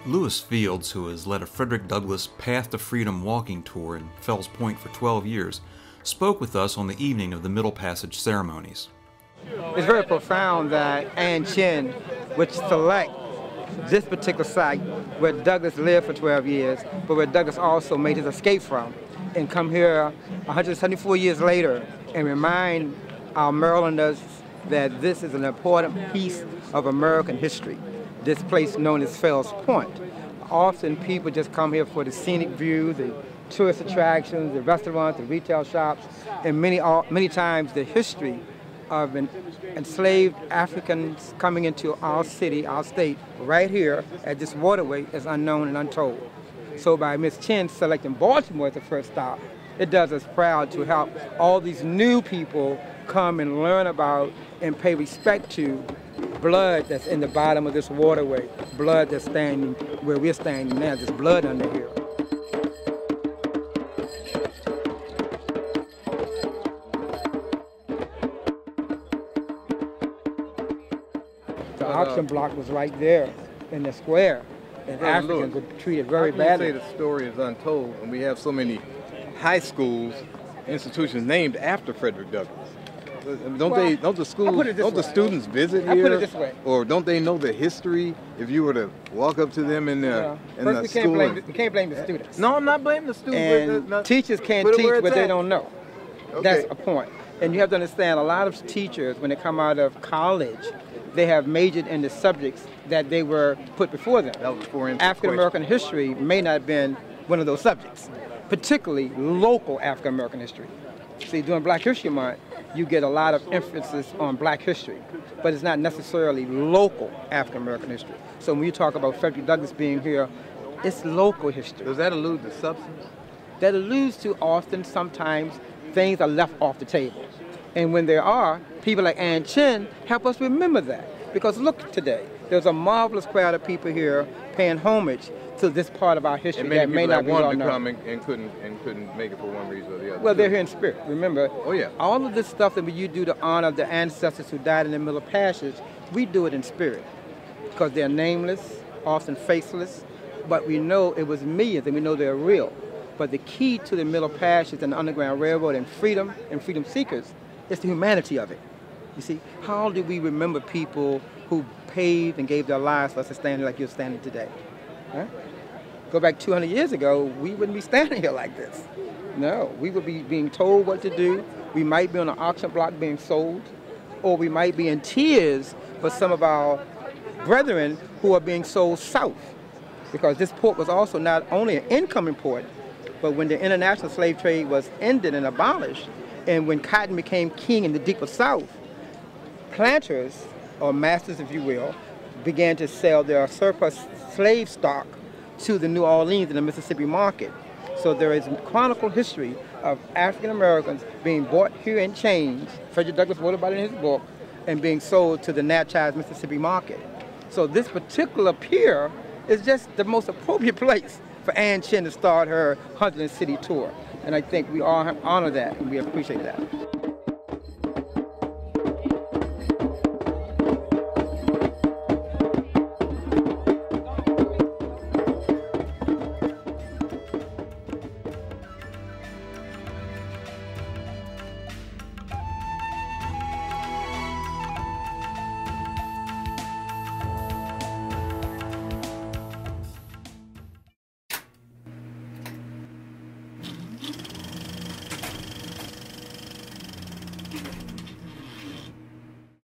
Lewis Fields, who has led a Frederick Douglass Path to Freedom walking tour in Fells Point for 12 years, spoke with us on the evening of the Middle Passage ceremonies. It's very profound that Ann Chin would select this particular site where Douglass lived for 12 years, but where Douglass also made his escape from, and come here 174 years later and remind our Marylanders that this is an important piece of American history, this place known as Fells Point. Often people just come here for the scenic view, the tourist attractions, the restaurants, the retail shops, and many times the history of enslaved Africans coming into our city, our state, right here at this waterway is unknown and untold. So by Ms. Chin selecting Baltimore as the first stop, it does us proud to help all these new people come and learn about and pay respect to blood that's in the bottom of this waterway, blood that's standing where we're standing now, there's blood under here. The auction block was right there in the square, and Africans were treated very badly. You say the story is untold, and we have so many high schools, institutions named after Frederick Douglass. Don't the students visit here? I put it this way. Or don't they know the history if you were to walk up to them in the school? We can't blame the students. No, I'm not blaming the students. And teachers can't teach what they don't know. Okay. That's a point. And you have to understand, a lot of teachers, when they come out of college, they have majored in the subjects that they were put before them. That was before African American history may not have been one of those subjects, particularly local African American history. See, during Black History Month, you get a lot of emphasis on Black history, but it's not necessarily local African American history. So when you talk about Frederick Douglass being here, it's local history. Does that allude to substance? That alludes to often, sometimes, things are left off the table. And when there are, people like Ann Chin help us remember that. Because look today, there's a marvelous crowd of people here paying homage to this part of our history that may not be well known. And many people that wanted to come and couldn't make it for one reason or the other. Well, they're here in spirit. Remember, oh, yeah. All of this stuff that you do to honor the ancestors who died in the Middle Passage, we do it in spirit. Because they're nameless, often faceless, but we know it was millions and we know they're real. But the key to the Middle Passage and the Underground Railroad and freedom seekers is the humanity of it. You see, how do we remember people who paved and gave their lives for us to stand like you're standing today? Huh? Go back 200 years ago, we wouldn't be standing here like this. No, we would be being told what to do. We might be on an auction block being sold, or we might be in tears for some of our brethren who are being sold south. Because this port was also not only an incoming port, but when the international slave trade was ended and abolished, and when cotton became king in the deeper South, planters, or masters if you will, began to sell their surplus slave stock to the New Orleans and the Mississippi market. So there is chronicle history of African Americans being bought here in chains, Frederick Douglass wrote about it in his book, and being sold to the Natchez, Mississippi market. So this particular pier is just the most appropriate place for Ann Chin to start her 100th city tour. And I think we all honor that and we appreciate that.